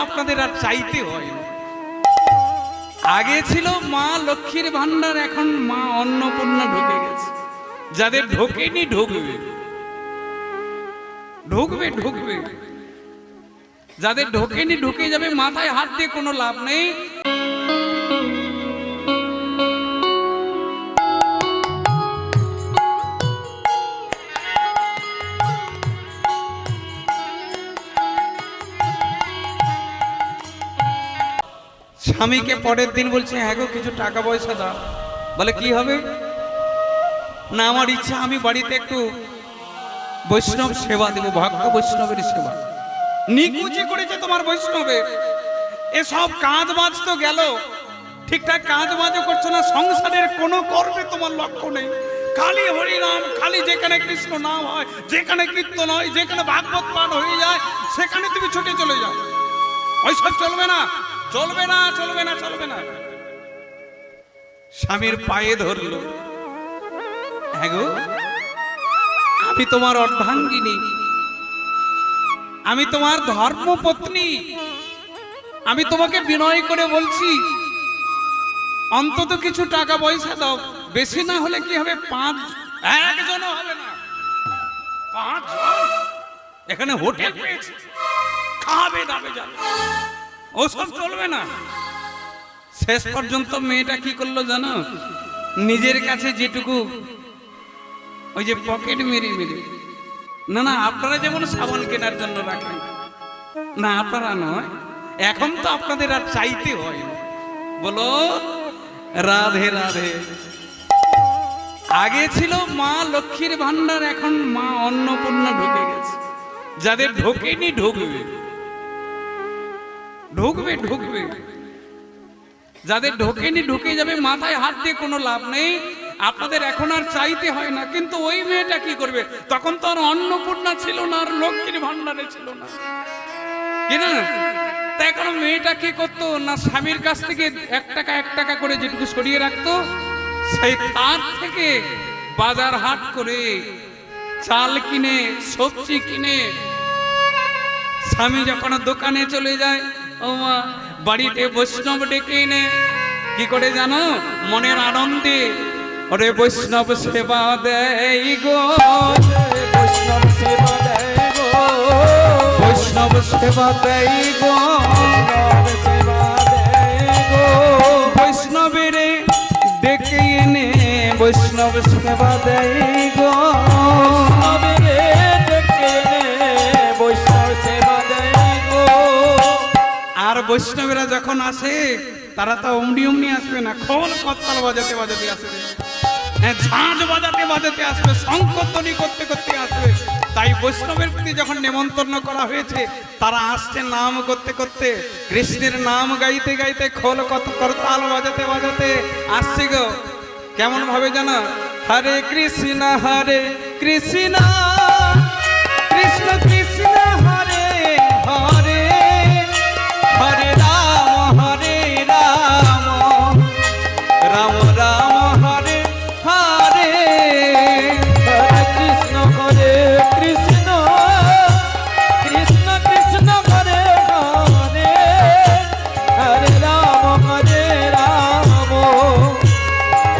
আপনাদের আর চাইতে হয় না। আগে ছিল মা লক্ষ্মীর ভান্ডার, এখন মা অন্নপূর্ণা ঢুকে গেছে। যাদের ঢোকেনি ঢুকবে, ঢুকবে ঢুকবে, যাদের ঢোকেনি ঢুকে যাবে। মাথায় হাত দিয়ে কোনো লাভ নেই। স্বামীকে পরের দিন বলছে, হ্যাঁ গো কিছু টাকা পয়সা দাও। বলে কি হবে? না আমার ইচ্ছা আমি বাড়িতে একটু বৈষ্ণব সেবা দেবো, ভক্ত বৈষ্ণবের সেবা। নিকুচি করেছে তোমার বৈষ্ণবে। এসব কাজ বাজ তো গেল, ঠিকঠাক কাজ বাজও করছো না, সংসারের কোনো কর্মে তোমার লক্ষ্য নেই। খালি হরিনাম, খালি যেখানে কৃষ্ণ নাম হয়, যেখানে কীর্তন হয়, যেখানে ভাগবত পাঠ হয়ে যায়, সেখানে তুমি ছুটে চলে যাও। ওইসব চলবে না, চলবে না, চলবে না, চলবে না। স্বামীর পায়ে ধরল, হ্যাঁ গো আমি তোমার অর্ধাঙ্গিনী, আমি তোমার ধর্মপত্নী, আমি তোমাকে বিনয় করে বলছি অন্তত কিছু টাকা পয়সা দাও। বেশি না হলে কি হবে, 5 একজনও হবে না, 5 জন এখানে হোটেল পেয়েছে, খাবে দাবে যাবে, ওসব চলবে না। শেষ পর্যন্ত মেয়েটা কি করলো জানো? নিজের কাছে যেটুকু ওই যে পকেট মেরে মেরে, না না আপনারা যেমন সাবান কেনার জন্য রাখেন, না আপনারা নয়, এখন তো আপনাদের আর চাইতে হয় না। বলো রাধে রাধে। আগে ছিল মা লক্ষ্মীর ভান্ডার, এখন মা অন্নপূর্ণা ঢুকে গেছে। যাদের ঢোকেনি ঢুকবে, ঢুকবে ঢুকবে, যাদের ঢোকেনি ঢুকে যাবে। মাথায় হাত দিয়ে কোনো লাভ নেই। আপনাদের এখন আর চাইতে হয় না। কিন্তু ওই মেয়েটা কি করবে? তখন তো আর অন্নপূর্ণা ছিল না, আর লক্ষ্মীর ভান্ডারে ছিল না, কি না? তাই এখন মেয়েটা কি করতো না, স্বামীর কাছ থেকে 1 টাকা 1 টাকা করে যেটুকু সরিয়ে রাখতো, সেই তার থেকে বাজার হাট করে চাল কিনে, সবজি কিনে, স্বামী যখন দোকানে চলে যায়, ও মা বাড়িতে বৈষ্ণব ডেকে এনে কি করে জানো? মনের আনন্দে ওরে বৈষ্ণব সেবা দেয় গো, বৈষ্ণব সেবা দেয় গো, বৈষ্ণব সেবা দেয় গো, সেবা দেয় গো, বৈষ্ণবের ডেকে এনে বৈষ্ণব সেবা দেয় গো, বৈষ্ণবের ডেকে এনে বৈষ্ণব সেবা দেয় গো। আর বৈষ্ণবেরা যখন আসে, তারা তো অমনি অমনি আসবে না, খোল কত্তাল বাজাতে বাজাতে আসবে, ঝাঁঝ বাজাতে বাজাতে আসবে, শঙ্করধ্বনি করতে করতে আসবে। তাই বৈষ্ণবের প্রতি যখন নেমন্তন্ন করা হয়েছে, তারা আসছে নাম করতে করতে, কৃষ্ণের নাম গাইতে গাইতে, খোল করতাল বাজাতে বাজাতে আসছে গো। কেমন ভাবে জানো? হরে কৃষ্ণ কৃষ্ণ কৃষ্ণ কৃষ্ণ হরে হরে, হরে রাম রাম রাম হরে হরে, হরে কৃষ্ণ কৃষ্ণ কৃষ্ণ কৃষ্ণ হরে হরে, হরে রাম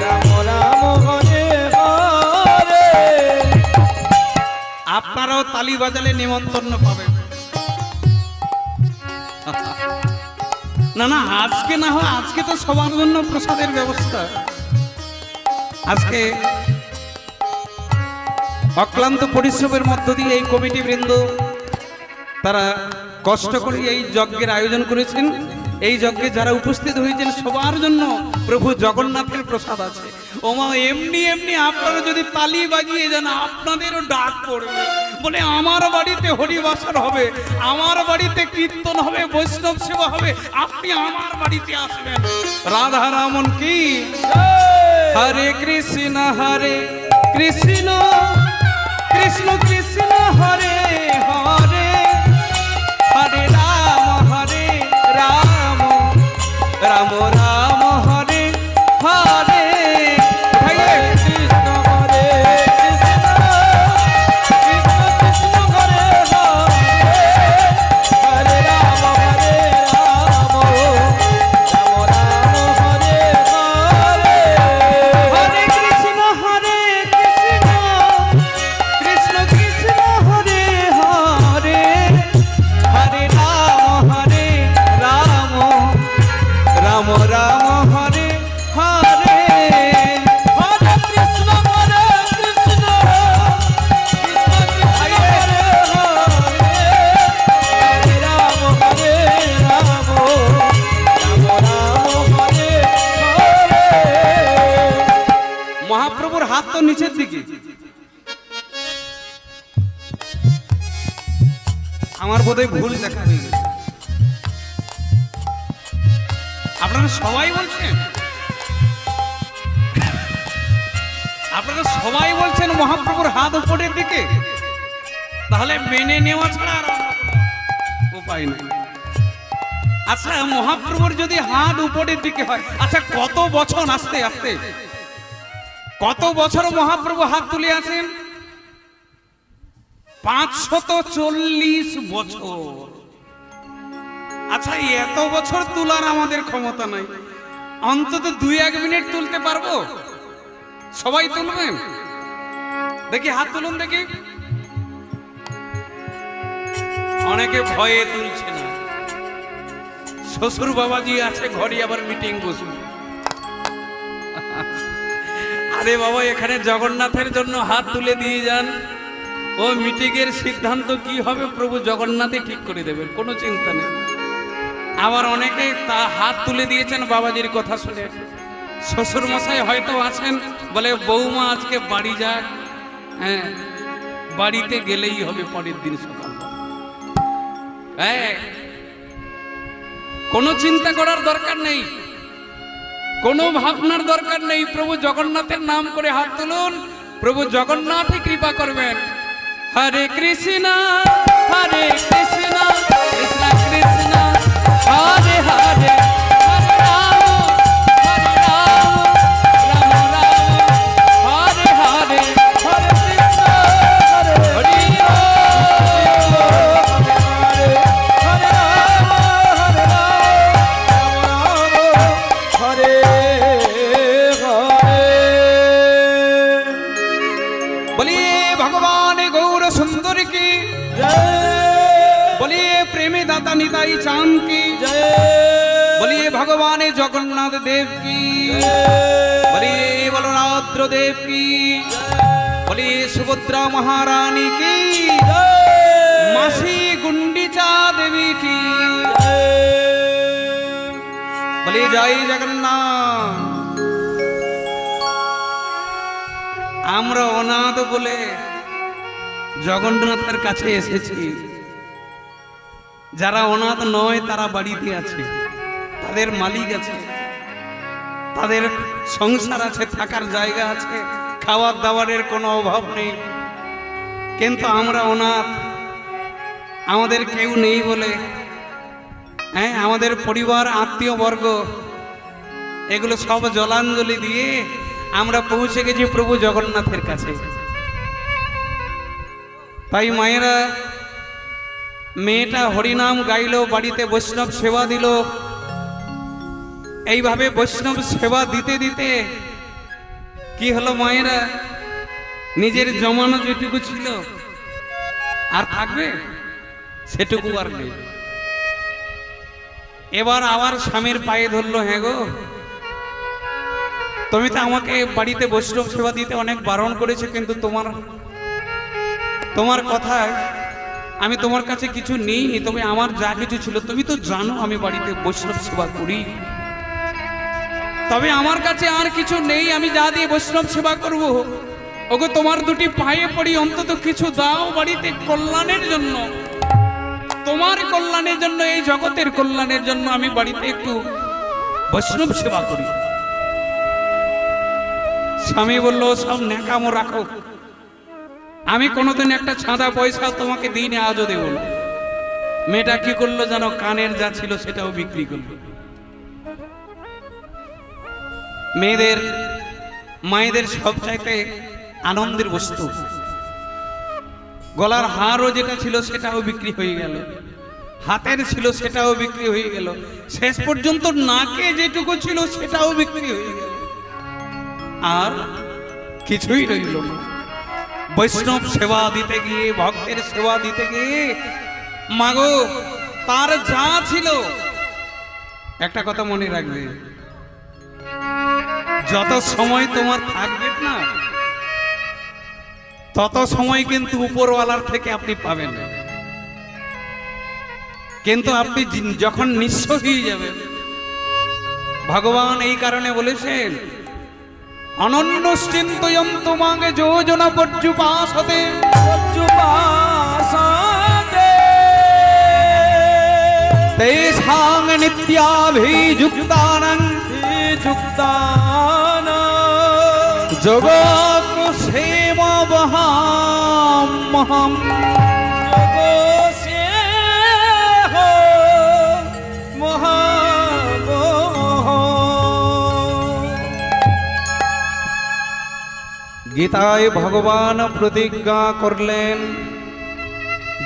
রাম রাম হরে হরে। আপনারাও তালি বাজালে নিমন্ত্রণ পাবেন। না না আজকে না হয়, আজকে তো সবার জন্য প্রসাদের ব্যবস্থা। আজকে অক্লান্ত পরিশ্রমের মধ্য দিয়ে এই কমিটি বৃন্দ তারা কষ্ট করে এই যজ্ঞের আয়োজন করেছেন। এই যজ্ঞে যারা উপস্থিত হয়েছেন সবার জন্য প্রভু জগন্নাথের প্রসাদ আছে। ওমা এমনি এমনি আপনারা যদি তালি বাজিয়ে যান, আপনাদেরও ডাক পড়বে, বলে আমার বাড়িতে হরিবাসর হবে, আমার বাড়িতে কীর্তন হবে, বৈষ্ণব সেবা হবে, আপনি আমার বাড়িতে আসবেন। রাধা রামন কি? হরে কৃষ্ণ কৃষ্ণ কৃষ্ণ কৃষ্ণ হরে হরে, হরে রাম রাম রাম হরে হরে, হরে কৃষ্ণ কৃষ্ণ কৃষ্ণ কৃষ্ণ হরে হরে, হরে রাম বোধহয় ভুল দেখা হয়ে গেছে। আপনারা সবাই বলছেন, আপনারা সবাই বলছেন মহাপ্রভুর হাত উপরের দিকে, তাহলে মেনে নেওয়া ছাড়া আর উপায় নেই। আচ্ছা, মহাপ্রভুর যদি হাত উপরের দিকে হয়, আচ্ছা কত বছর, আস্তে আস্তে কত বছর মহাপ্রভু হাত তুলে আছেন? 540 বছর। আচ্ছা, এত বছর তোলার আমাদের ক্ষমতা নাই, অন্তত 2-1 মিনিট তুলতে পারবো? সবাই তুলবেন? দেখি হাত তুলুন দেখি। অনেকে ভয়ে তুলছে না। শ্বশুর বাবাজি আছে ঘরে, আবার মিটিং বসবে। আরে বাবা, এখানে জগন্নাথের জন্য হাত তুলে দিয়ে যান, ও মিটিং এর সিদ্ধান্ত কি হবে প্রভু জগন্নাথই ঠিক করে দেবেন, কোনো চিন্তা নেই। আবার অনেকে তা হাত তুলে দিয়েছেন বাবাজির কথা শুনে। শ্বশুর মশাই হয়তো আছেন, বলে বৌমা আজকে বাড়ি যাক, হ্যাঁ বাড়িতে গেলেই হবে পরের দিন সকাল। হ্যাঁ, কোনো চিন্তা করার দরকার নেই, কোনো ভাবনার দরকার নেই। প্রভু জগন্নাথের নাম করে হাত তুলুন, প্রভু জগন্নাথই কৃপা করবেন। হরে কৃষ্ণ হরে কৃষ্ণ কৃষ্ণ কৃষ্ণ হরে হরে, হরে রাম হরে রাম রাম রাম হরে হরে, হরে কৃষ্ণ হরে হরি दाता निताई चांद की जय, बोलिए भगवान जगन्नाथ देव की, बोलिए बलराद्र देव की, बोलिए सुभद्रा महारानी की, मासी गुंडीचा देवी की, बोलिए जय जगन्नाथ। আমরা অনাথ বলে জগন্নাথের কাছে এসেছি। যারা অনাথ নয় তারা বাড়িতে আছে, তাদের মালিক আছে, তাদের সংসার আছে, থাকার জায়গা আছে, খাওয়ার দাওয়ারের কোনো অভাব নেই। কিন্তু আমরা অনাথ, আমাদের কেউ নেই বলে, হ্যাঁ আমাদের পরিবার আত্মীয় বর্গ এগুলো সব জলাঞ্জলি দিয়ে আমরা পৌঁছে গেছি প্রভু জগন্নাথের কাছে। তাই মায়েরা, মেয়েটা হরিনাম গাইল, বাড়িতে বৈষ্ণব সেবা দিল। এইভাবে বৈষ্ণব সেবা দিতে দিতে কি হলো মায়েরা, নিজের জমানো যেটুকু ছিল আর থাকবে সেটুকু আর নেই। এবার আবার স্বামীর পায়ে ধরলো, হ্যাঁ গো তুমি তো আমাকে বাড়িতে বৈষ্ণব সেবা দিতে অনেক বারণ করেছো, কিন্তু তোমার কথায় আমি তোমার কাছে কিছু নেই, তবে আমার যা কিছু ছিল তুমি তো জানো আমি বাড়িতে বৈষ্ণব সেবা করি, তবে আমার কাছে আর কিছু নেই, আমি যা দিয়ে বৈষ্ণব সেবা করব। ওগো তোমার দুটি পায়ে পড়ি, অন্তত কিছু দাও বাড়িতে কল্যাণের জন্য, তোমার কল্যাণের জন্য, এই জগতের কল্যাণের জন্য আমি বাড়িতে একটু বৈষ্ণব সেবা করি। স্বামী বলল, সব ন্যাকামো রাখো, আমি কোনোদিন একটা ছাঁদা পয়সা তোমাকে দিইনি, আজও দেব না। মেয়েটা কি করলো জানো, কানের যা ছিল সেটাও বিক্রি করলো। মায়েদের সবচাইতে আনন্দের বস্তু, গলার হারও যেটা ছিল সেটাও বিক্রি হয়ে গেল, হাতের ছিল সেটাও বিক্রি হয়ে গেল, শেষ পর্যন্ত নাকে যেটুকু ছিল সেটাও বিক্রি হয়ে গেল, আর কিছুই রইল না। বৈষ্ণব সেবা দিতে গিয়ে, ভক্তের সেবা দিতে গিয়ে মাগো তার যা ছিল, একটা কথা মনে রাখবে, যত সময় তোমার থাকবে না তত সময় কিন্তু উপরওয়ালার থেকে আপনি পাবেন, কিন্তু আপনি যখন নিঃস্ব হয়ে যাবেন, ভগবান এই কারণে বলেছেন অনন্যশ্চিন্তয়ন্তু মাগে যোজনা পর্যুপাসতে তেষাং নিত্যাভিযুক্তানাং যোগক্ষেমবহাম্যহম গীতায় ভগবান প্রতিজ্ঞা করলেন,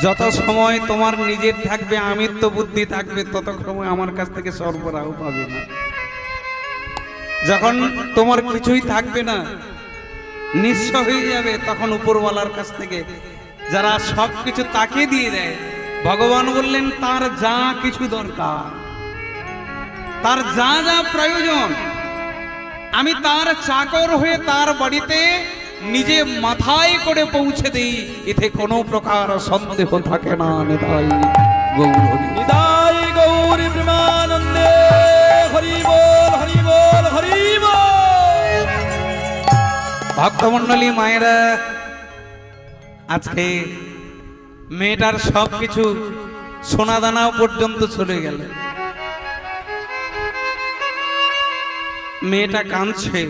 যত সময় তোমার নিজের থাকবে, আমিত্ব বুদ্ধি থাকবে, তত সময় আমার কাছ থেকে সরবরাহ পাবে না। যখন তোমার কিছুই থাকবে না, নিঃস্ব হয়ে যাবে, তখন উপরওয়ালার কাছ থেকে যারা সব কিছু তাকে দিয়ে দেয়, ভগবান বললেন তার যা কিছু দরকার, তার যা যা প্রয়োজন, আমি তার চাকর হয়ে তার বাড়িতে নিজে মাথায় করে পৌঁছে দিই, এতে কোনো প্রকার সন্দেহ থাকে না। নিতাই গৌর হরি, নিতাই গৌর প্রেমানন্দে, হরি বল হরি বল হরি বল। ভক্তমণ্ডলী মায়েরা, আজকে মেয়েটার সব কিছু সোনাদানা পর্যন্ত চলে গেল। মেয়েটা কাঁদছে।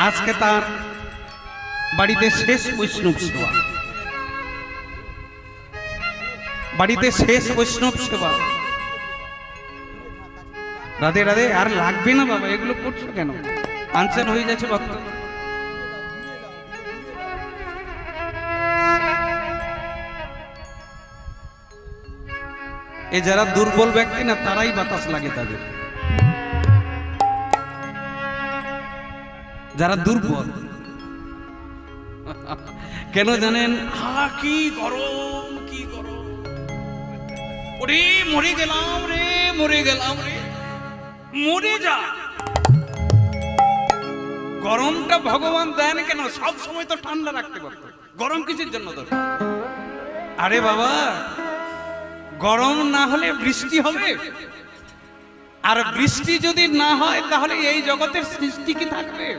আজকে তার বাড়িতে শেষ বৈষ্ণব সেবা, বাড়িতে শেষ বৈষ্ণব সেবা। রাধে রাধে। আর লাগবে না বাবা, এগুলো করছো কেন? আনসার হয়ে যাচ্ছে ভক্ত। এ যারা দুর্বল ব্যক্তি না, তারাই বাতাস লাগে তাদের। যারা দুর্বল, কেন জানেন? কি গরম, কি গরম, ওরে মরে গেলাম রে, মরে গেলাম রে, মরে যা। গরমটা ভগবান দেন কেন? সব সময় তো ঠান্ডা রাখতে পারত, গরম কিসের জন্য দরকার? আরে বাবা, গরম না হলে বৃষ্টি হবে, আর বৃষ্টি যদি না হয় তাহলে এই জগতের সৃষ্টি কি থাকবে?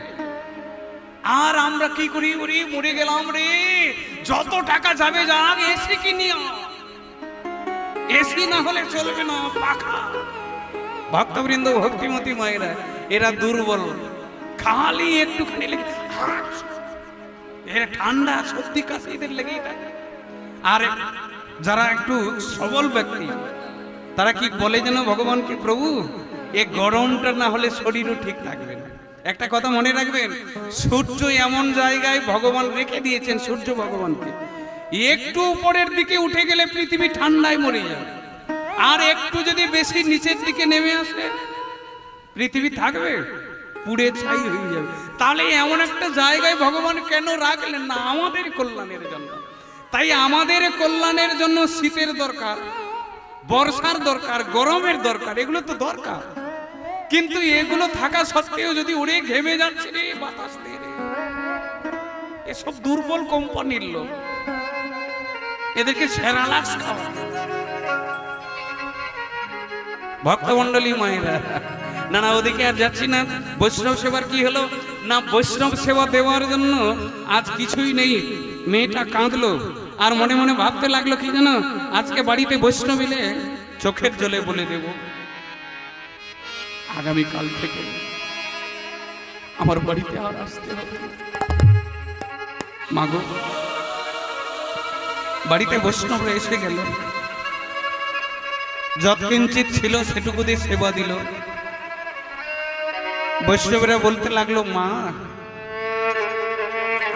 আর আমরা কি করি? ওরে মরে গেলাম রে, যত টাকা যাবে যাক, এসি কিনি। এসি না হলে চলবে না, পাখা। ভক্তবৃন্দ, ভক্তিমতী মায়েরা, এরা দুর্বল, খালি একটুখানি এরা ঠান্ডা সর্দি কাশি এদের লেগেই থাকে। আর যারা একটু সবল ব্যক্তি, তারা কি বলে যেন ভগবানকে, প্রভু এ গরমটা না হলে শরীরও ঠিক থাকবে না। একটা কথা মনে রাখবেন, সূর্য এমন জায়গায় ভগবান রেখে দিয়েছেন, সূর্য ভগবানকে, একটু উপরের দিকে উঠে গেলে পৃথিবী ঠান্ডায় মরে যাবে, আর একটু যদি বেশি নিচের দিকে নেমে আসে, পৃথিবী থাকবে, পুড়ে ছাই হয়ে যাবে। তাহলে এমন একটা জায়গায় ভগবান কেন রাখলেন না? আমাদের কল্যাণের জন্য। তাই আমাদের কল্যাণের জন্য শীতের দরকার, বর্ষার দরকার, গরমের দরকার, এগুলো তো দরকার। কিন্তু এগুলো থাকা সত্ত্বেও যদি ওরে ঘেমে যাচ্ছে রে, বাতাস দিয়ে রে, এসব দুর্বল কোম্পানির লোক, এদেরকে সেরালাক্স খাওয়া। ভক্তমণ্ডলী মায়েরা, না না ওদিকে আর যাচ্ছি না। বৈষ্ণব সেবার কি হলো না, বৈষ্ণব সেবা দেওয়ার জন্য আজ কিছুই নেই। মেয়েটা কাঁদলো আর মনে মনে ভাবতে লাগলো, কি জানো, আজকে বাড়িতে বৈষ্ণব এলে চোখের জলে বলে দেব, আগামীকাল থেকে আমার বাড়িতে আর আসতে হবে। মাগো, বাড়িতে বৈষ্ণবরা এসে গেল, যৎকিঞ্চিত ছিল সেটুকু দিয়ে সেবা দিল। বৈষ্ণবরা বলতে লাগলো, মা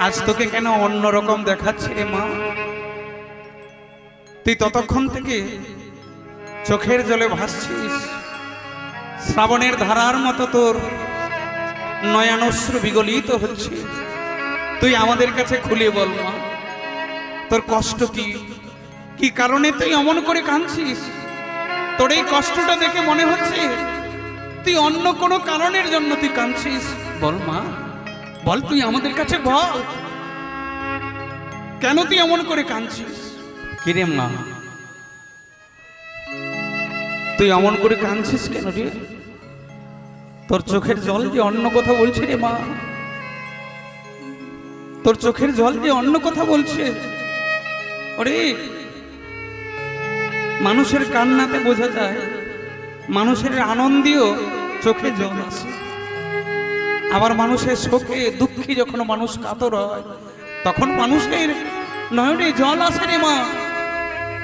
আজ তোকে কেন অন্যরকম দেখাচ্ছে রে মা? তুই ততক্ষণ থেকে চোখের জলে ভাসছিস, শ্রাবণের ধারার মতো তোর নয়নাশ্রু বিগলিত হচ্ছে। তুই আমাদের কাছে খুলে বল মা, তোর কষ্ট কি? কি কারণে তুই অমন করে কাঁদছিস? তোর এই কষ্টটা দেখে মনে হচ্ছে তুই অন্য কোনো কারণের জন্য তুই কাঁদছিস। বল মা, বল, তুই আমাদের কাছে বল, কেন তুই এমন করে কাঁদছিস? কিরে মা, তুই এমন করে কাঁদছিস কেন রে? তোর চোখের জল যে অন্য কথা বলছে রে মা, তোর চোখের জল যে অন্য কথা বলছে। ওরে মানুষের কান্নাতে বোঝা যায়, মানুষের আনন্দেও চোখে জল আসে। আবার মানুষের শোকে দুঃখে যখন মানুষ কাতর হয়, তখন মানুষের নয়নে জল আসে রে মা।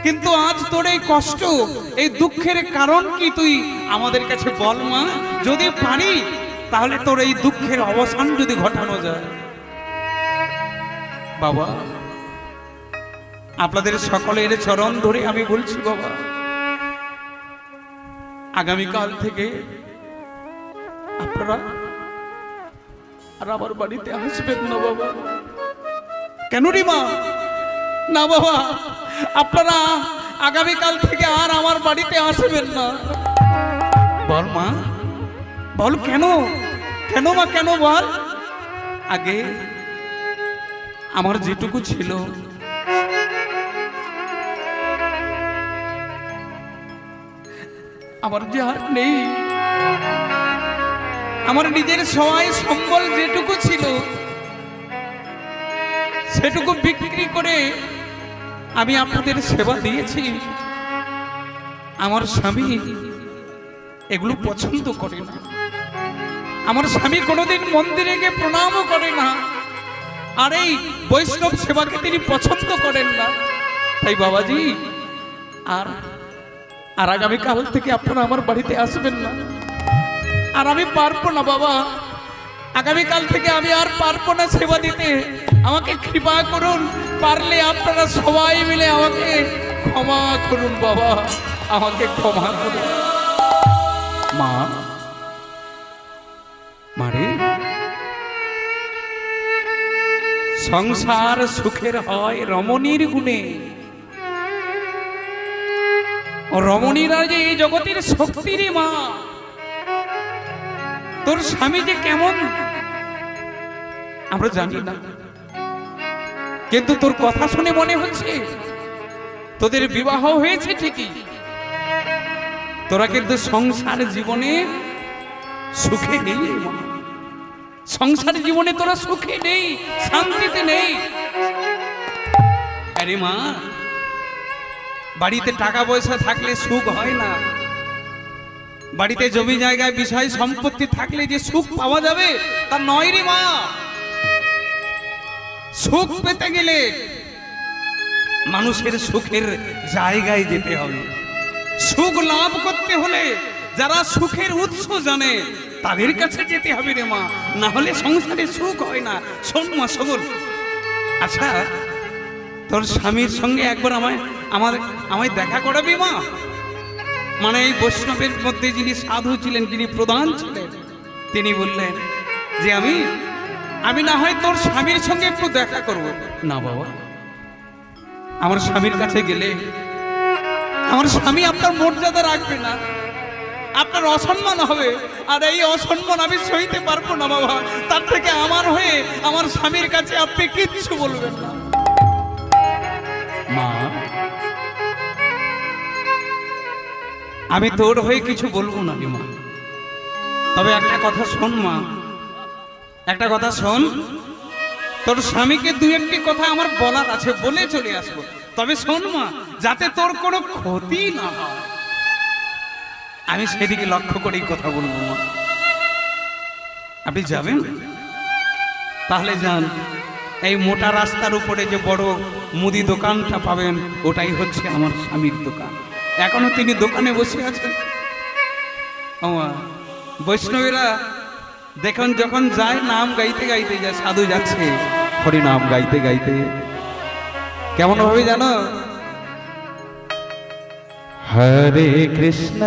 কিন্তু আজ তোর এই কষ্ট, এই দুঃখের কারণ কি তুই আমাদের কাছে বল মা। যদি পারি তাহলে তোর এই দুঃখের অবসান যদি ঘটানো যায়। বাবা, আপনাদের সকলের চরণ ধরে আমি বলছি বাবা, আগামীকাল থেকে আপনারা আর আমার বাড়িতে আসবেন না বাবা। কেন রে মা? না বাবা, আপনারা আগামীকাল থেকে আর আমার বাড়িতে আসবেন না। বল মা, বল কেন? কেন মা, কেন বল। আগে আমার যেটুকু ছিল আমার যে আর নেই, আমার নিজের সহায় সম্বল যেটুকু ছিল সেটুকু বিক্রি করে আমি আপনাদের সেবা দিয়েছি। আমার স্বামী এগুলো পছন্দ করে না। আমার স্বামী কোনোদিন মন্দিরে গিয়ে প্রণামও করে না, আর এই বৈষ্ণব সেবাকে তিনি পছন্দ করেন না। তাই বাবাজি, আর আগামীকাল থেকে আপনারা আমার বাড়িতে আসবেন না। আর আমি পারবো না বাবা, আগামীকাল থেকে আমি আর পারবো না সেবা দিতে। আমাকে কৃপা করুন, পারলে আপনারা সবাই মিলে আমাকে ক্ষমা করুন বাবা, আমাকে ক্ষমা করুন। মা, মারে, সংসার সুখের হয় রমণীর গুণে। রমণীরা যে এই জগতের শক্তি রে মা। তোর স্বামী যে কেমন আমরা জানি না, কিন্তু তোর কথা শুনে মনে হচ্ছে তোদের বিবাহ হয়েছে ঠিকই, তোরা কিন্তু সংসার জীবনে সুখে নেই রে মা। সংসার জীবনে তোরা সুখে নেই, শান্তিতে নেই। আরে মা, বাড়িতে টাকা পয়সা থাকলে সুখ হয় না। বাড়িতে জমি জায়গায় বিষয় সম্পত্তি থাকলে যে সুখ পাওয়া যাবে তা নয় রে মা। সুখ পেতে গেলে মানুষের সুখের জায়গায় যেতে হবে। সুখ লাভ করতে হলে যারা সুখের উৎস জানে তাদের কাছে যেতে হবে রে মা, না হলে সংসারে সুখ হয় না। শোন মা, শোন। আচ্ছা, তোর স্বামীর সঙ্গে একবার আমায় দেখা করাবি মা? মানে এই বৈষ্ণবের মধ্যে যিনি সাধু ছিলেন, যিনি প্রধান ছিলেন, তিনি বললেন যে আমি না হয় তোর স্বামীর সঙ্গে একটু দেখা করব। না বাবা, আমার স্বামীর কাছে গেলে আমার স্বামী আপনার মর্যাদা রাখবে না, আপনার অসম্মান হবে। আর এই অসম্মান আমি সইতে পারবো না বাবা। তার থেকে আমার হয়ে আমার স্বামীর কাছে আপনি কিচ্ছু বলবেন না। মা, আমি তোর হয়ে কিছু বলবো না মা, তবে একটা কথা শোন মা, একটা কথা শোন। তোর স্বামীকে দুই একটি কথা আমার বলার আছে, বলে চলে আসবো। তবে শোন মা, যাতে তোর কোনো ক্ষতি না হয় আমি সেদিকে লক্ষ্য করেই কথা বলবো মা। আপনি যাবেন? তাহলে যান। এই মোটা রাস্তার উপরে যে বড় মুদি দোকানটা পাবেন, ওটাই হচ্ছে আমার স্বামীর দোকান। এখনো তিনি দোকানে বসে আছেন। বৈষ্ণবেরা দেখুন, যখন যায় নাম গাইতে গাইতে যায়, সাধু যাচ্ছে হরি নাম গাইতে গাইতে, কেমন ভাবে জানো? হরে কৃষ্ণ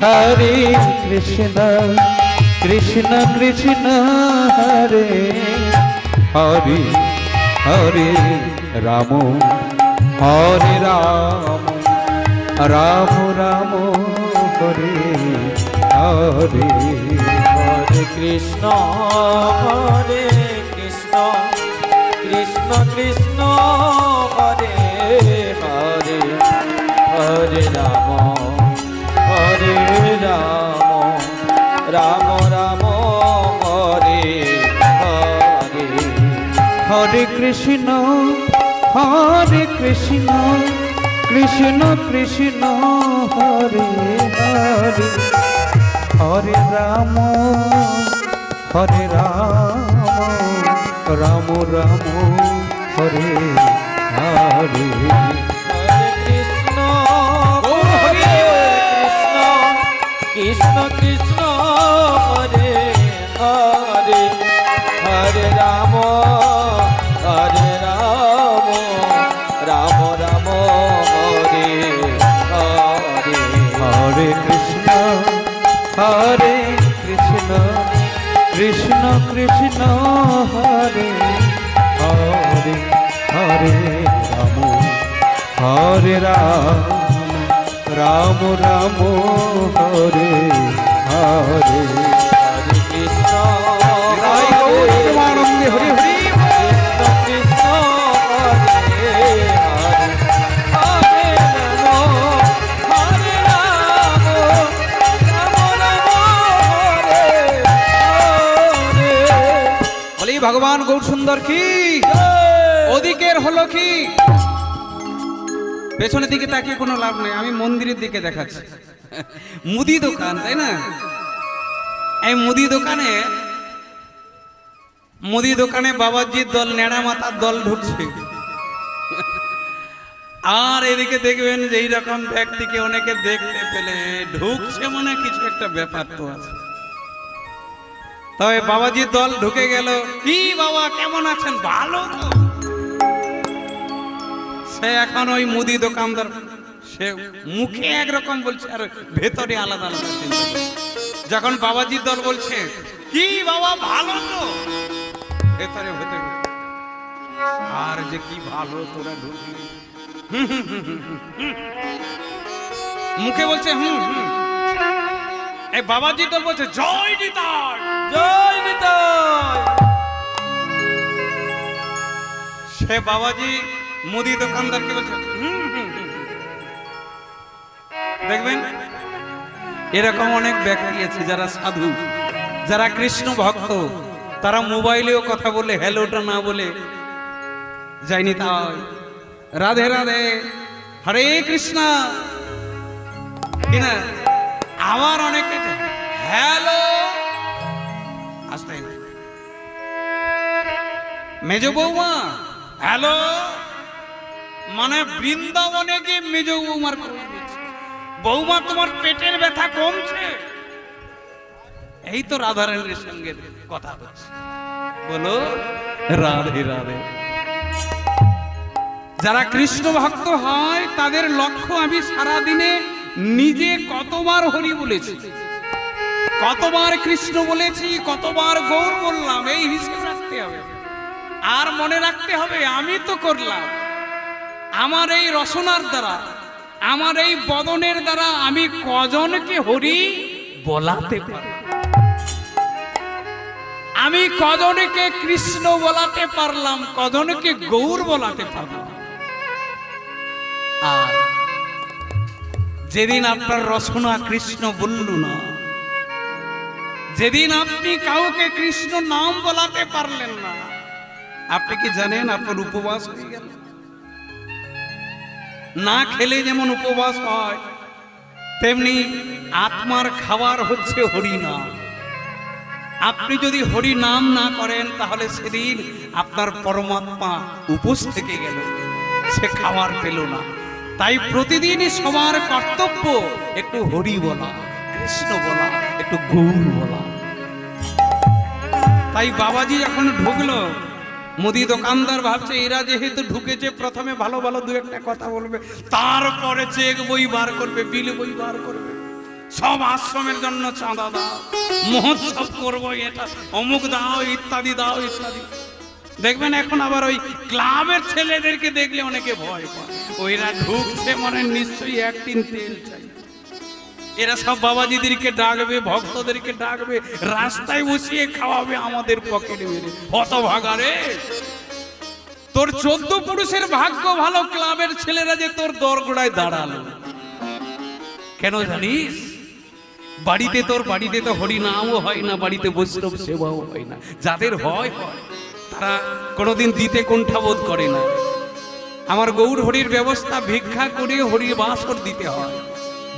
হরে কৃষ্ণ কৃষ্ণ কৃষ্ণ হরে হরে হরে রাম হরে রাম রাম রাম হরে হরে হরে কৃষ্ণ কৃষ্ণ কৃষ্ণ হরে হরে হরে রাম রাম রাম হরে হরে হরে কৃষ্ণ কৃষ্ণ কৃষ্ণ হরে হরে হরে রাম রাম রাম হরে হরে হরে কৃষ্ণ হরে কৃষ্ণ কৃষ্ণ কৃষ্ণ হরে হরে হরে রাম রাম রাম হরে হরে হরে কৃষ্ণ কৃষ্ণ কৃষ্ণ হরে হরে হরে রাম রাম রাম হরে হরে হরে কৃষ্ণ আনন্দে হরি হরি কৃষ্ণ কৃষ্ণ হরে হরে হরে রাম রাম হরে হরে বলি ভগবান গৌর সুন্দর কি ওদিকের হলো কি পেছনের দিকে তাকিয়ে কোনো লাভ নেই, আমি মন্দিরের দিকে দেখাচ্ছি। মুদি দোকান, তাই না? এই মুদি দোকানে বাবাজির দল, নেড়া মাথার দল ঢুকছে। আর এদিকে দেখবেন যে এইরকম ব্যক্তিকে অনেকে দেখতে পেলে ঢুকছে, মানে কিছু একটা ব্যাপার তো আছে। তবে বাবাজির দল ঢুকে গেল, কি বাবা কেমন আছেন, ভালো তো? সে এখন ওই মুদি দোকানদার, সে মুখে একরকম বলছে আর ভেতরে আলাদা আলাদা চিন্তা করছে। যখন বাবাজির দল বলছে কি বাবা ভালো তো, ভেতরে ভেতরে আর যে কি ভালো তোরা ঢুকলি, মুখে বলছে হুম হুম। এই বাবাজির দল বলছে জয় নিতাই জয় নিতাই। সে বাবাজি মুদি দোকানদারকে বলছে দেখবেন এরকম অনেক ব্যক্তি আছে যারা সাধু, যারা কৃষ্ণ ভক্ত, তারা মোবাইলেও কথা বলে হ্যালোটা না বলে যায়নি তাই রাধে রাধে হরে কৃষ্ণ কিনা। আবার অনেকে হ্যালো আসতে মেজ বৌমা হ্যালো, মানে বৃন্দাবনে গিয়ে মেজ বৌমার খবর দিচ্ছে, বৌমা তোমার পেটের ব্যথা কমছে? এই তো রাধারানীর সঙ্গে কথা হচ্ছে, বলো রাধে রাধে। যারা কৃষ্ণ ভক্ত হয় তাদের লক্ষ্য, আমি সারা দিনে নিজে কতবার হরি বলেছি, কতবার কৃষ্ণ বলেছি, কতবার গৌর বললাম, এই হিসেব রাখতে হবে। আর মনে রাখতে হবে আমি তো করলাম, আমার এই রসনার দ্বারা, আমার এই বদনের দ্বারা আমি কজনকে হরি বলাতে পারি, আমি কজনকে কৃষ্ণ বলাতে পারলাম, কজনকে গৌর বলাতে পারলাম। আর যেদিন আপনার রসনা কৃষ্ণ বলল না, যেদিন আপনি কাউকে কৃষ্ণ নাম বলাতে পারলেন না, আপনি কি জানেন আপনার উপবাস হয়ে গেল? না খেলে যেমন উপবাস হয়, তেমনি আত্মার খাবার হচ্ছে হরি নাম। আপনি যদি হরি নাম না করেন তাহলে সেদিন আপনার পরমাত্মা উপোস থেকে গেল, সে খাবার পেল না। তাই প্রতিদিনই সবার কর্তব্য একটু হরি বলা, কৃষ্ণ বলা, একটু গৌর বলা। তাই বাবাজি যখন ঢুকলো, মুদি দোকানদার ভাবছে এরা যেহেতু ঢুকেছে প্রথমে ভালো ভালো দু একটা কথা বলবে, তারপরে চেক বই বার করবে, বিল বই বার করবে, সব আশ্রমের জন্য চাঁদা দাও, মহোৎসব করবো, এটা অমুক দাও, ইত্যাদি দাও ইত্যাদি। দেখবেন এখন আবার ওই ক্লাবের ছেলেদেরকে দেখলে অনেকে ভয় পায়, ওইরা ঢুকছে মানে নিশ্চয়ই এক তিন তেল চাই। এরা সব বাবাজিদেরকে ডাকবে, ভক্তদেরকে ডাকবে, রাস্তায় বসিয়ে খাওয়াবে আমাদের পকেটে মেরে। হতভাগা রে, তোর 14 পুরুষের ভাগ্য ভালো, ক্লাবের ছেলেরা যে তোর দরগোড়ায় দাঁড়ালো। কেন জানিস? বাড়িতে তোর বাড়িতে তো হরি নামও হয় না, বাড়িতে বৈষ্ণব সেবাও হয় না। যাদের হয় তারা কোনোদিন দিতে কুণ্ঠাবোধ করে না। আমার গৌর হরির ব্যবস্থা ভিক্ষা করে হরির বাসর দিতে হয়,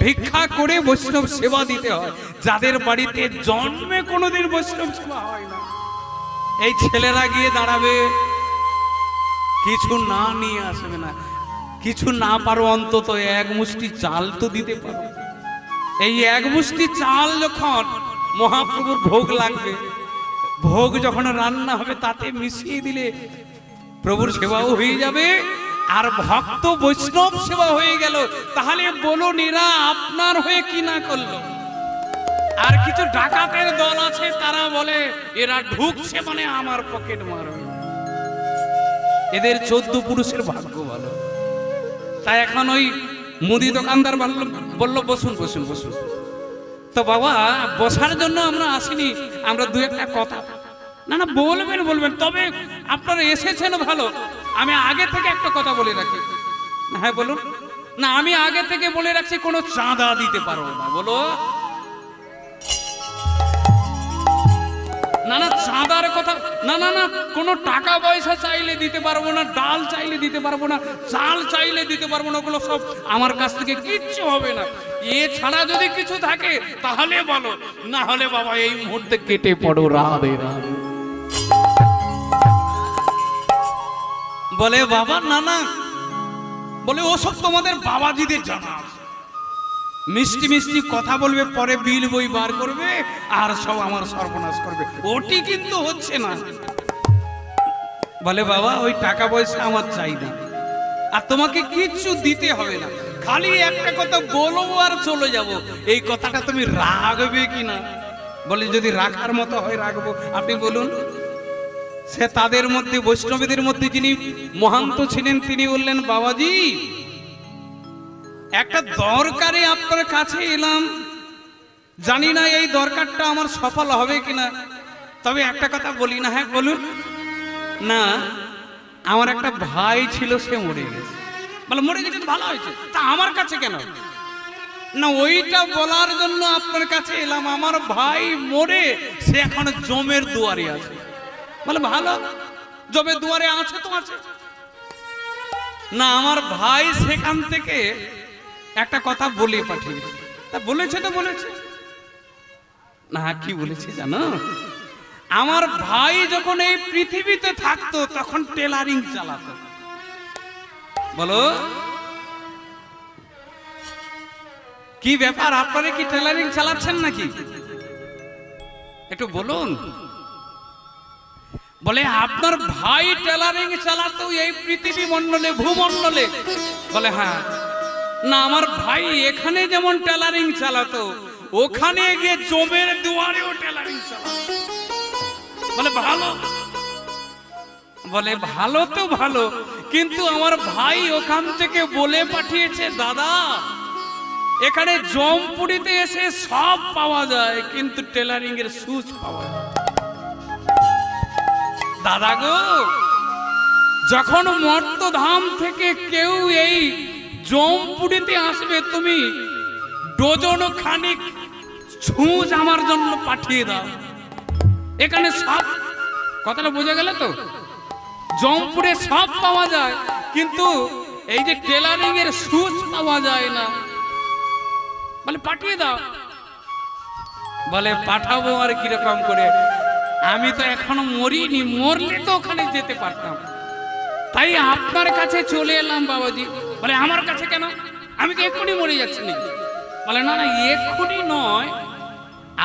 ভিক্ষা করে বৈষ্ণব সেবা দিতে হয়, যাদের বাড়িতে জন্মে কোনোদিন বৈষ্ণব সেবা হয় না। এই ছেলেরা গিয়ে দাঁড়াবে, কিছু না নিয়ে আসবে না, কিছু না পারো অন্তত এক মুষ্টি চাল তো দিতে পারো। এই এক মুষ্টি চাল যখন মহাপ্রভুর ভোগ লাগবে, ভোগ যখন রান্না হবে তাতে মিশিয়ে দিলে প্রভুর সেবাও হয়ে যাবে, আর ভক্ত বৈষ্ণব সেবা হয়ে গেল। তাহলে বলুন এরা আপনার হয়ে কি না করলো? আর কিছু ডাকাতের দল আছে, তারা বলে এরা ঢুকছে মানে আমার পকেট মারবে। এদের 14 পুরুষের ভাগ্য ভালো। তাই এখন ওই মুদি দোকানদার বলল বসুন বসুন বসুন। তো বাবা বসার জন্য আমরা আসিনি, আমরা দু একটা কথা। না না বলবেন বলবেন, তবে আপনারা এসেছেন ভালো। আমি আগে থেকে একটা কথা বলে রাখি। হ্যাঁ বলুন। না আমি আগে থেকে বলে রাখছি, কোনো চাঁদা দিতে পারবো না। বলো না না চাঁদার কথা, না না না কোনো টাকা পয়সা চাইলে দিতে পারবো না, ডাল চাইলে দিতে পারবো না, চাল চাইলে দিতে পারবো না, ওগুলো সব আমার কাছ থেকে কিচ্ছু হবে না। এছাড়া যদি কিছু থাকে তাহলে বলো, না হলে বাবা এই মুহূর্তে কেটে পড়ো রাধে রাধে। বলে বাবা না না, বলে ওসব তোমাদের বাবাজিদের জানা আছে। মিষ্টি মিষ্টি কথা বলবে, পরে বিল বই বার করবে আর সব আমার সর্বনাশ করবে, ওটি কিন্তু হচ্ছে না। বলে বাবা ওই টাকা পয়সা আমার চাই না, আর তোমাকে কিচ্ছু দিতে হবে না, খালি একটা কথা বলবো আর চলে যাব। এই কথাটা তুমি রাখবে কিনা? বলে যদি রাখার মতো হয় রাখবো। আপনি বলুন। সে তাদের মধ্যে বৈষ্ণবীদের মধ্যে যিনি মহান্ত ছিলেন তিনি বললেন, বাবাজি একটা দরকারে আপনার কাছে এলাম, জানি না এই দরকারটা আমার সফল হবে কিনা, তবে একটা কথা বলি না। হ্যাঁ বলুন। না আমার একটা ভাই ছিল, সে মরে গেছে। বলে মরে গেছে তো ভালো হয়েছে, তা আমার কাছে কেন? না ওইটা বলার জন্য আপনার কাছে এলাম। আমার ভাই মরে সে এখন জমের দুয়ারে আছে। বলে ভালো, জমের দুয়ারে আছে তো আছে। না আমার ভাই সেখান থেকে একটা কথা বলে পাঠিয়েছে। তা বলেছে তো বলেছে না, কি বলেছে জানো? আমার ভাই যখন এই পৃথিবীতে থাকতো তখন টেলারিং চালাতো। বলো কি ব্যাপার, আপনারা কি টেলারিং চালাচ্ছেন নাকি? একটু বলুন। বলে আপনার ভাই টেলারিং চালাতো এই পৃথিবী মণ্ডলে, ভূমণ্ডলে? বলে হ্যাঁ। না আমার ভাই এখানে যেমন টেলারিং চালাতো, ওখানে গিয়ে জমের দুয়ারেও টেলারিং চালাতো। বলে ভালো। বলে ভালো তো ভালো, কিন্তু আমার ভাই ওখান থেকে বলে পাঠিয়েছে, দাদা এখানে জমপুরিতে এসে সব পাওয়া যায় কিন্তু টেলারিং এর সুচ পাওয়া যায়। দাদা গো, যখন মর্তধাম থেকে কেউ এই জমপুরিতে আসবে, তুমি ডজন খানিক ছুঁচ আমার জন্য পাঠিয়ে দাও। এখানে সব, কথাটা বোঝা গেল তো? জমপুরে সব পাওয়া যায় কিন্তু এই যে টেলারিং এর সুচ পাওয়া যায় না। বলে পাঠিয়ে দাও। বলে পাঠাবো আর কিরকম করে? আমি তো এখনো মরিনি, মরলে তো ওখানে যেতে পারতাম, তাই আপনার কাছে চলে এলাম বাবাজি। বলে আমার কাছে কেন? আমি তো এক্ষুনি মরে যাচ্ছি নাকি? বলে না না এক্ষুনি নয়,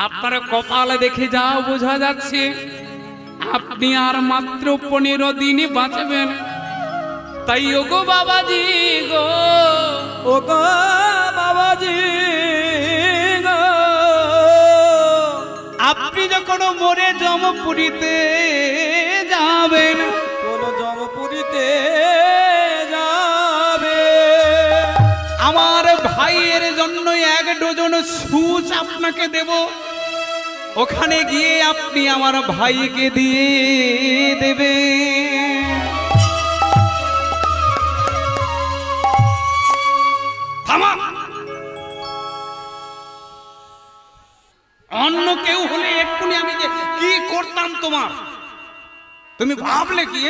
আপনার কপালে দেখে যাও বোঝা যাচ্ছে আপনি আর মাত্র 15 দিনই বাঁচবেন। তাই ওগো বাবাজি গো, ওগো বাবাজি গো, আপনি যখন মরে জমপুরিতে যাবেন, কোন জমপুরিতে যাবে, আমার ভাইয়ের জন্য 1 ডজন সুচ আপনাকে দেব। ওখানে গিয়ে আপনি আমার ভাইকে দিয়ে দেবে। থামা। অন্য কেউ হলে এক্ষুনি আমি যে কি করতাম তোমার, তুমি ভাবলে কি?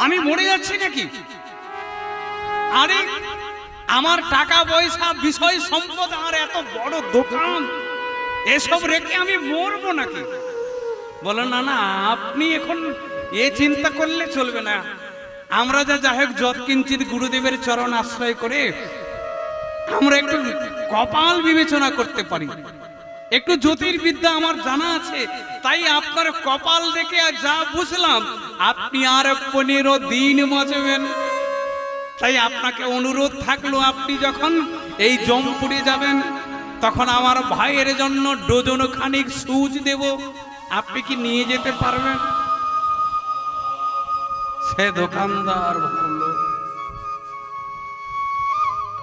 আমি মরে যাচ্ছি নাকি? আরে আমার টাকা পয়সা বিষয় সম্পদ আর এত বড় দোকান এসব রেখে আমি মরবো নাকি? বলো না না, আপনি এখন এ চিন্তা করলে চলবে না। আমরা যাই হোক যৎকিঞ্চিত গুরুদেবের চরণ আশ্রয় করে আমরা একটু কপাল বিবেচনা করতে পারি, একটু জ্যোতির্বিদ্যা আমার জানা আছে। তাই আপনার কপাল দেখে আর যা বুঝলাম আপনি আর 15 দিন বাঁচবেন। তাই আপনাকে অনুরোধ থাকলো, আপনি যখন এই জমপুরে যাবেন তখন আমার ভাইয়ের জন্য ডজন খানিক সুচ দেব, আপনি কি নিয়ে যেতে পারবেন? সে দোকানদার বলল,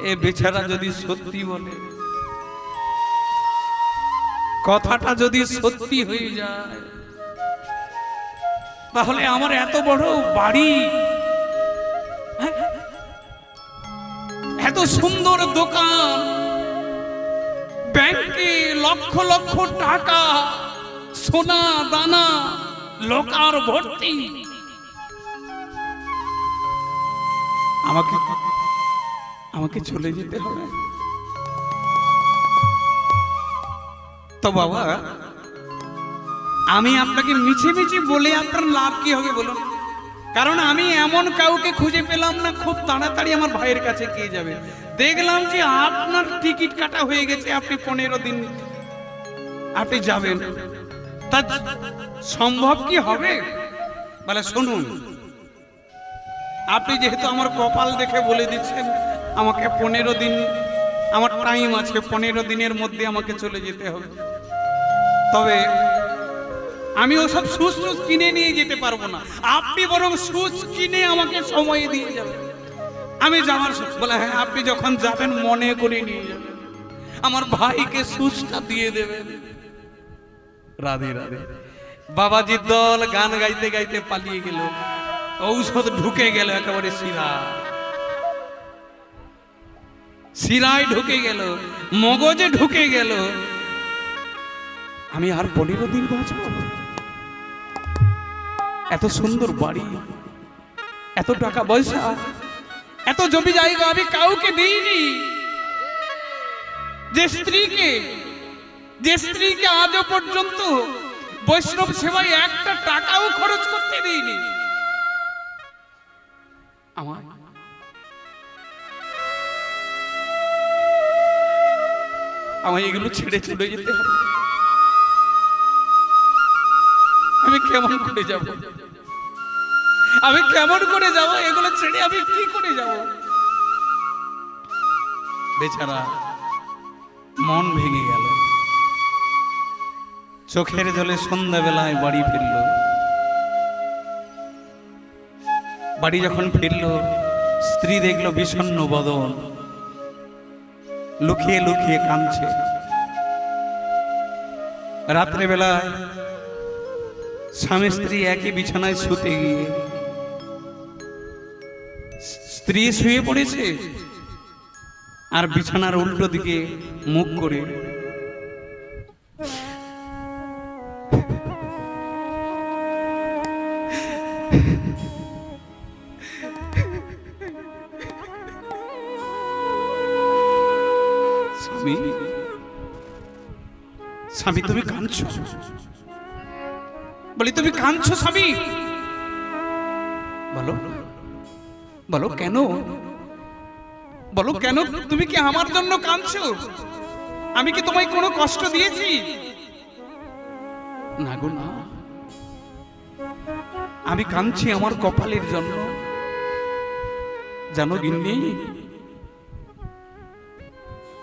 এ বেচারা যদি সত্যি বলে, কথাটা যদি সত্যি হয়ে যায়, তাহলে আমার এত বড় বাড়ি, এত সুন্দর দোকান, ব্যাংকে লক্ষ লক্ষ টাকা, সোনা দানা, লোকার ভর্তি, আমাকে চলে যেতে হবে। তো বাবা, আমি আপনাকে মিছে মিছে বলে আপনার লাভ কি হবে বলুন? কারণ আমি এমন কাউকে খুঁজে পেলাম না খুব তাড়াতাড়ি আমার ভাইয়ের কাছে গিয়ে যাবে। দেখলাম যে আপনার টিকিট কাটা হয়ে গেছে, আপনি 15 দিন আপনি যাবেন, তা সম্ভব কি হবে? বলে শুনুন, আপনি যেহেতু আমার কপাল দেখে বলে দিচ্ছেন আমাকে 15 দিন আমার টাইম আছে, 15 দিনের মধ্যে আমাকে চলে যেতে হবে, তবে আমি ওসব সুচ কিনে নিয়ে যেতে পারবো না। আপনি বরং সুচ কিনে আমাকে সময় দিয়ে যাবেন, আমি যাওয়ার। বলে হ্যাঁ, আপনি যখন যাবেন মনে করে নিয়ে যাবেন, আমার ভাইকে সুচটা দিয়ে দেবেন। রাধে রাধে। বাবাজির দল গান গাইতে গাইতে পালিয়ে গেল, ঔষধ ঢুকে গেল একেবারে শিরায় ঢুকে গেল, মগজে ঢুকে গেল। আমি আর 15 দিন বাঁচব? এত সুন্দর বাড়ি, এত টাকা পয়সা, এত জমি জায়গা আমি কাউকে দিইনি। যে স্ত্রীকে আজও পর্যন্ত বৈষ্ণব সেবায় একটা টাকাও খরচ করতে দিইনি। আমার এগুলো ছেড়ে চলে যেতে হবে। আমি কেমন করে যাব? এগুলো ছেড়ে আমি কি করে যাব? বেচারা মন ভেঙে গেল, চোখের জলে সন্ধ্যাবেলায় বাড়ি ফিরল। বাড়ি যখন ফিরল, স্ত্রী দেখলো বিষণ্ণ বদন, লুকিয়ে লুকিয়ে কাঁদছে। রাত্রেবেলা স্বামী স্ত্রী একই বিছানায় শুতে গিয়ে স্ত্রী শুয়ে পড়েছে আর বিছানার উল্টো দিকে মুখ করে স্বামী তুমি কাঁদছো? বলি তুমি কাঁদছো স্বামী? বলো বলো কেন? বলো কেন তুমি কি আমার জন্য কাঁদছো? আমি কি তোমায় কোনো কষ্ট দিয়েছি? না গো না, আমি কাঁদছি আমার কপালের জন্য। জানো গিন্নি,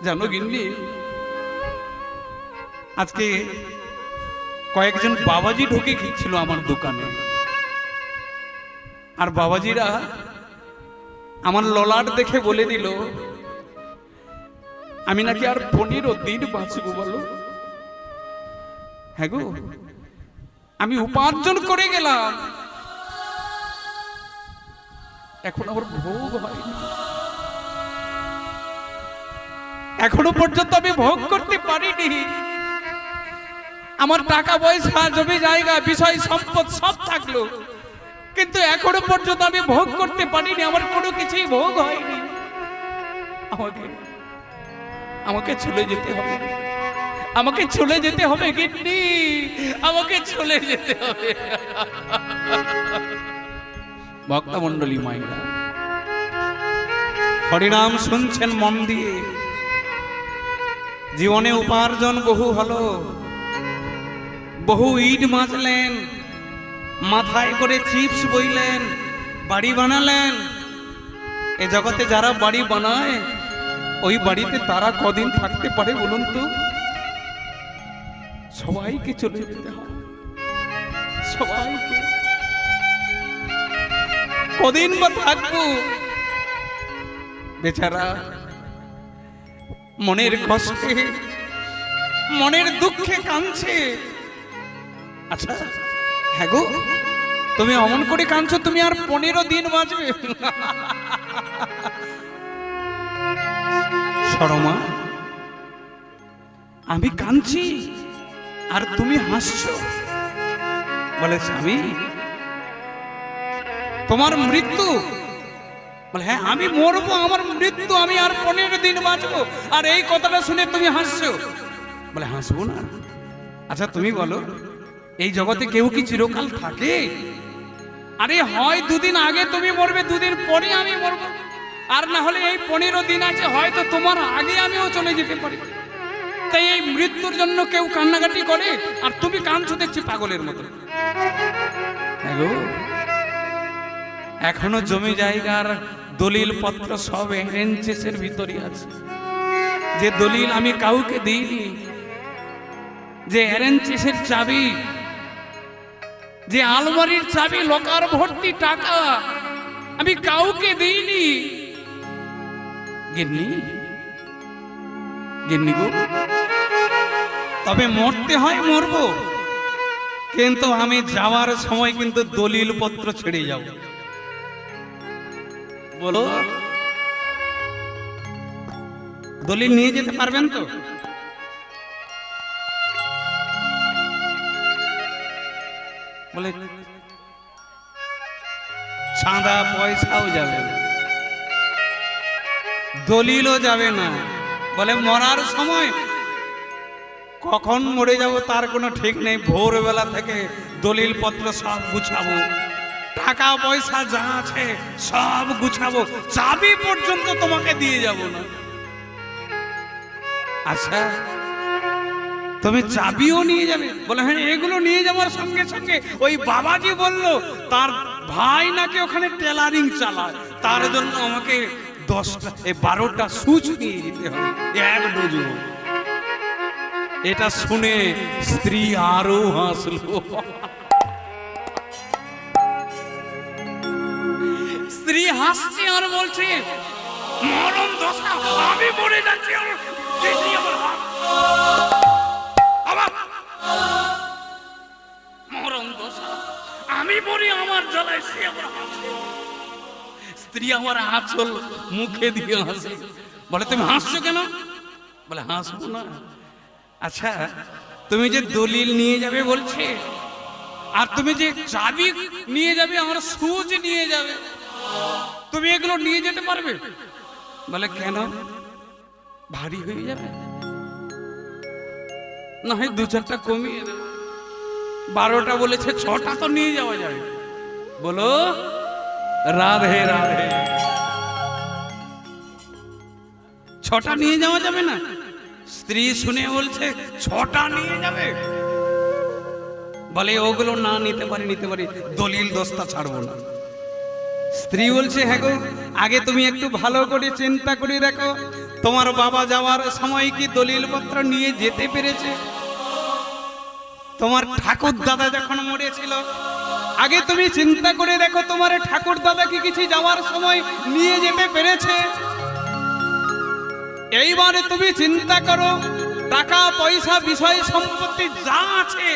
জানো গিন্নি, আজকে কয়েকজন বাবাজি ঢুকে গিয়েছিল আমার দোকানে, আর বাবাজিরা আমার ললাট দেখে বলে দিল আমি নাকি আর 15 দিন বাঁচবো। বলো হ্যাঁ গো, আমি উপার্জন করে গেলাম, এখন আমার ভোগ হয়নি, এখনো পর্যন্ত আমি ভোগ করতে পারিনি। আমার টাকা পয়সা জমি জায়গা বিষয় সম্পদ সব থাকলো, কিন্তু এখনো পর্যন্ত আমি ভোগ করতে পারিনি, আমার কোনো কিছুই ভোগ হয়নি। আমাকে আমাকে চলে যেতে হবে, আমাকে চলে যেতে হবে গিন্নি, আমাকে চলে যেতে হবে। ভক্তমণ্ডলী মায়েরা, হরিনাম শুনছেন মন দিয়ে। জীবনে উপার্জন বহু হলো, বহু ইট মাজলেন, মাথায় করে চিপস বইলেন, বাড়ি বানালেন। এ জগতে যারা বাড়ি বানায়, ওই বাড়িতে তারা কদিন থাকতে পারে বলুন তো? সবাইকে চলে যেতে হয়, সবাইকে। কদিন বা থাকবো? বেচারা মনের কষ্টে, মনের দুঃখে কাঁদছে। আচ্ছা হ্যাঁ গো, তুমি অমন করে কাঁদছো, তুমি আর 15 দিন বাঁচবে। সরমা, আমি কাঁদছি আর তুমি হাসছো। বলে স্বামী, তোমার মৃত্যু? বলে হ্যাঁ, আমি মরবো, আমার মৃত্যু, আমি আর 15 দিন বাঁচবো, আর এই কথাটা শুনে তুমি হাসছো। বলে হাসবো না? আচ্ছা তুমি বলো, এই জগতে কেউ কি চিরকাল থাকে? আরে হয় দুদিন আগে তুমি মরবে, দুদিন পরে আমি মরবো, আর না হলে এই 15 দিন আছে, হয়তো তোমার আগে আমিও চলে যেতে পারি। তাই এই মৃত্যুর জন্য কেউ কান্নাকাটি করে, আর তুমি কাঁদছো দেখছি পাগলের মতো। হ্যালো, এখনো জমি জায়গার দলিল পত্র সব অ্যারেঞ্জেসের ভিতরে আছে। যে দলিল আমি কাউকে দিইনি, যে অ্যারেঞ্জেসের চাবি, যে আলমারির চাবি, লকার ভর্তি টাকা আমি কাউকে দিইনি। গিন্নি, গিন্নি গো, তবে মরতে হয় মরবো, কিন্তু আমি যাওয়ার সময় কিন্তু দলিল পত্র ছেড়ে যাব। বলো, দলিল নিয়ে যেতে পারবেন তো? বলে চাঁদা পয়সাও যাবে না, দলিলও যাবে না। বলে মরার সময় কখন মরে যাব তার কোনো ঠিক নেই, ভোরবেলা থেকে দলিল পত্র সব গুছাবো, টাকা পয়সা যা আছে সব গুছাবো, চাবি পর্যন্ত তোমাকে দিয়ে যাব না। আচ্ছা তুমি চাবিও নিয়ে যাবে? বলে হ্যাঁ, এগুলো নিয়ে যাওয়ার সঙ্গে সঙ্গে ওই বাবাজি বলল তার ভাই নাকি ওখানে টেলারিং চালায়, তার জন্য আমাকে 12টা সুচ নিয়ে যেতে হবে, 1 ডজন। এটা শুনে স্ত্রী আরো হাসলো। স্ত্রী হাসছে আর বলছে, মরণ দশা, আমি মরে যাচ্ছি, মরণ দশা, আমি মরি, আমার জ্বালায় সে আবার হাসে। স্ত্রী আমার আঁচল মুখে দিয়ে হাসে। বলে তুমি হাসছো কেন? বলে হাসবো না। আচ্ছা তুমি যে দলিল নিয়ে যাবে বলছে, আর তুমি যে চাবি নিয়ে যাবে, আমার সুচ নিয়ে যাবে, তুমি এগুলো নিয়ে যেতে পারবে? বলে কেন, ভারী হয়ে যাবে? না হয় 2-4টা কমিয়ে দেব। 12টা বলেছে, 6টা তো নিয়ে যাওয়া যাবে। বলো রাধে রাধে। 6টা নিয়ে যাওয়া যাবে না? স্ত্রী শুনে বলছে 6টা নিয়ে যাবে? বলে ওগুলো না, নিতে পারি, নিতে পারি, দলিল দস্তা ছাড়বো না। স্ত্রী বলছে হ্যাঁ গো, আগে তুমি একটু ভালো করে চিন্তা করে দেখো, তোমার বাবা যাওয়ার সময় কি দলিল পত্র নিয়ে যেতে পেরেছে? তোমার ঠাকুর দাদা যখন মরেছিল, আগে তুমি চিন্তা করে দেখো, তোমার ঠাকুর দাদা কি কিছু যাওয়ার সময় নিয়ে যেতে পেরেছে? এইবারে তুমি চিন্তা করো, টাকা পয়সা বিষয় সম্পত্তি যা আছে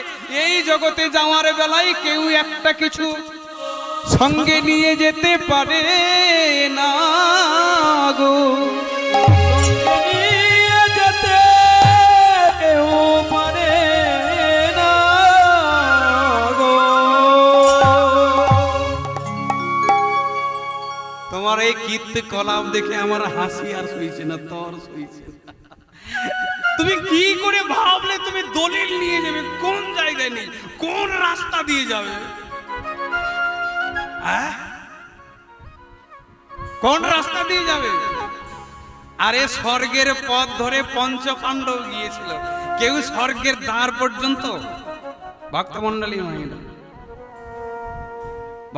এই জগতে যাওয়ার বেলায় কেউ একটা কিছু সঙ্গে নিয়ে যেতে পারে না গো। নিয়ে যেতে কেউ পারে না গো। লিপ্ত কলাপ দেখে আমার হাসি আর সইছে না, তোর সইছে না। তুমি কি করে ভাবলে তুমি দলিল নিয়ে যাবে? কোন জায়গায় নেই, কোন রাস্তা দিয়ে যাবে? হ্যাঁ, কোন রাস্তা দিয়ে যাবে? আরে স্বর্গের পথ ধরে পঞ্চপাণ্ডব গিয়েছিল, কেউ স্বর্গের দ্বার পর্যন্ত। ভক্তমন্ডলী মায়েরা,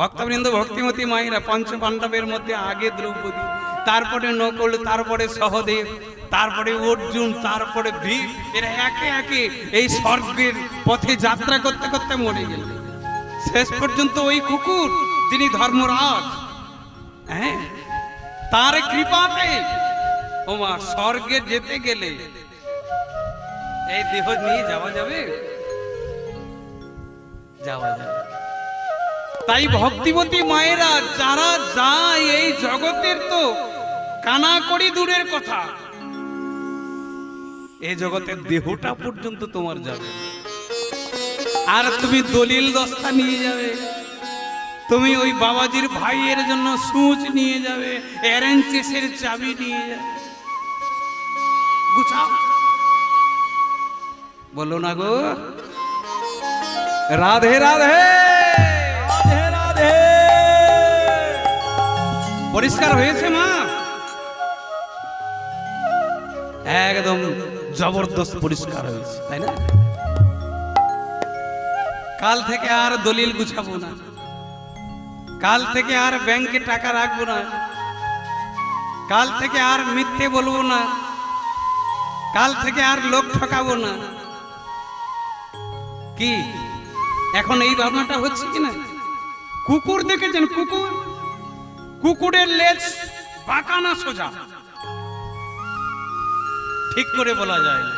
ভক্তবৃন্দ, ভক্তিমতী মায়েরা, পঞ্চপাণ্ডবের মধ্যে আগে দ্রৌপদী, তারপরে নকুল, তারপরে সহদেব, তারপরে অর্জুন, তারপরে ভীম। এরা একে একে এই স্বর্গের পথে যাত্রা করতে করতে মরে গেল। শেষ পর্যন্ত ওই কুকুর, তিনি ধর্মরাজ, হ্যাঁ, তার কৃপাতে ওমা স্বর্গে যেতে গেলে এই দেহ নিয়ে যাওয়া যাবে? যাওয়া যাবে। তাই ভক্তিমতী মায়েরা যারা যায় এই জগতের, তো কানাকড়ি দূরের কথা, এই জগতের দেহটা পর্যন্ত তোমার যাবে। আর তুমি দলিল দস্তা নিয়ে যাবে, তুমি ওই বাবাজির ভাইয়ের জন্য সুচ নিয়ে যাবে, অ্যারেঞ্চেসের চাবি নিয়ে যাবে। গুছাও, বলো না গো রাধে রাধে। রাধে রাধে। পরিষ্কার হয়েছে মা? একদম জবরদস্ত পরিষ্কার হয়েছে, তাই না? কাল থেকে আর দলিল গুছাবো না, কাল থেকে আর ব্যাংকে টাকা রাখবো না, কাল থেকে আর মিথ্যে বলবো না, কাল থেকে আর লোক ঠকাবো না। কি এখন এই ভাবনাটা হচ্ছে কিনা? কুকুর দেখেছেন? কুকুর, কুকুরের লেজ বাঁকা না সোজা? ঠিক করে বলা যায় না,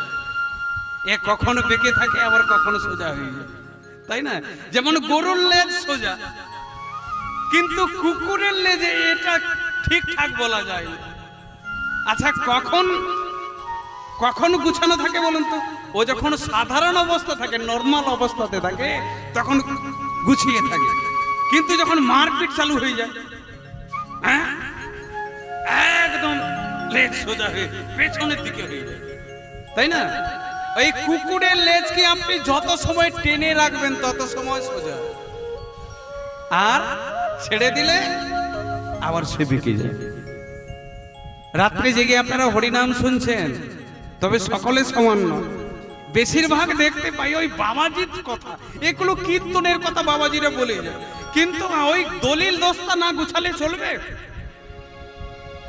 এ কখনো বেঁকে থাকে আবার কখনো সোজা হয়ে যায়, তাই না? যেমন গরুর লেজ সোজা, কিন্তু কুকুরের লেজে এটা ঠিকঠাক বলা যায় না। আচ্ছা, কখন কখন গুছানো থাকে বলুন তো? ও যখন সাধারণ অবস্থা থাকে, নর্মাল অবস্থাতে থাকে, তখন গুছিয়ে থাকে, কিন্তু যখন মারপিট চালু হয়ে যায়, হ্যাঁ, একদম লেজ সোজা হয়ে পেছনের দিকে হয়ে যায়, তাই না? ওই কুকুরের লেজ কি আপনি যত সময় টেনে রাখবেন তত সময় সোজা, আর ছেড়ে দিলে আবার সে বেঁকে যায়। রাত্রে জেগে আপনারা হরিনাম শুনছেন, তবে সকলে সমান নয়। বেশিরভাগ দেখতে পাই ওই বাবাজির কথা, এগুলো কীর্তনের কথা বাবাজিরা বলে যায়, কিন্তু ওই দলিল দস্তা না গুছালে চলবে?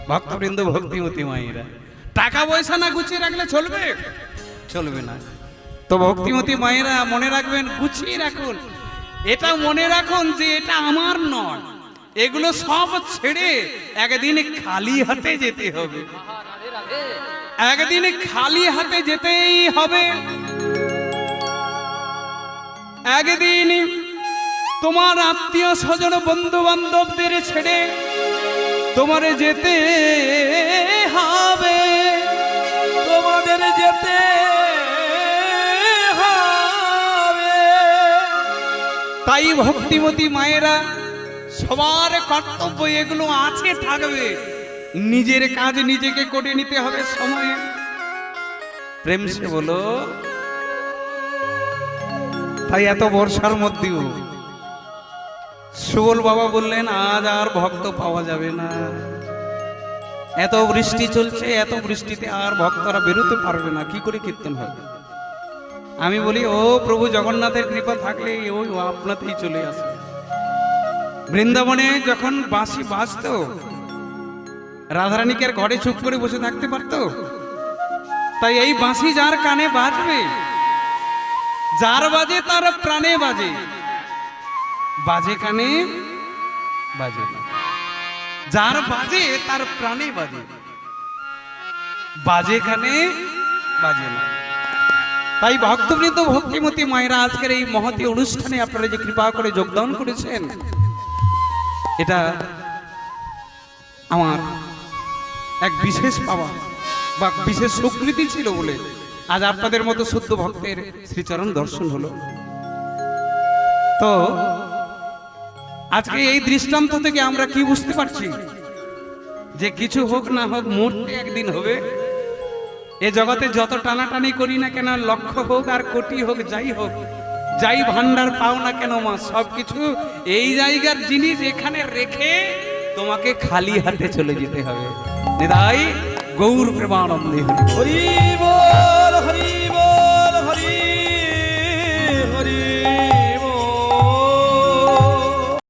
ভক্তবৃন্দ, ভক্তিমতী মায়েরা, টাকা পয়সা না গুছিয়ে রাখলে চলবে? চলবে না। তো ভক্তিমতী মায়েরা মনে রাখবেন, গুছিয়ে রাখুন। এটা মনে রাখুন যে এটা আমার নয়, এগুলো সব ছেড়ে একদিন খালি হাতে যেতে হবে, একদিন খালি হাতে যেতেই হবে। একদিন তোমার আত্মীয় স্বজন বন্ধু বান্ধবদের ছেড়ে তোমার যেতে হবে, তোমাদের যেতে হবে। তাই ভক্তিমতী মায়েরা, সবার কর্তব্য এগুলো আছে, থাকবে। নিজের কাজ নিজেকে করে নিতে হবে সময়ে। প্রেম সে বলো। তাই এত বর্ষার মধ্যেও সুবল বাবা বললেন, আজ আর ভক্ত পাওয়া যাবে না। এত বৃষ্টি চলছে, এত বৃষ্টিতে আর ভক্তরা বেরোতে পারবে না, কি করে কীর্তন হবে? আমি বলি, ও প্রভু জগন্নাথের কৃপা থাকলে ওই আপনাতেই চলে আসে। বৃন্দাবনে যখন বাঁশি বাজতো, রাধারানীকে ঘরে চুপ করে বসে থাকতে পারতো? তাই এই বাঁশি যার কানে বাজবে, যার বাজে তার প্রাণে বাজে, বাজে কানে বাজে না। যার বাজে তার প্রাণে বাজে, বাজে কানে বাজে না। তাই ভক্তবৃন্দ, ভক্তিমতী মায়েরা, আজকের এই মহতী অনুষ্ঠানে আপনারা যে কৃপা করে যোগদান করেছেন, এটা আমার এক বিশেষ পাওয়া বা বিশেষ স্বীকৃতি ছিল বলে আজ আপনাদের মতো শুদ্ধ ভক্তের শ্রীচরণ দর্শন হলো। তো আজকে এই দৃষ্টান্ত থেকে আমরা কি বুঝতে পারছি? যে কিছু হোক না হোক মূর্তি একদিন হবে। এ জগতে যত টানাটানি করি না কেন, লক্ষ হোক আর কোটি হোক, যাই হোক, যাই ভান্ডার পাও না কেন মা, সবকিছু এই জায়গার জিনিস এখানে রেখে তোমাকে খালি হাতে চলে যেতে হবে। নিতাই গৌর প্রেমানন্দে হরি। হরি বল।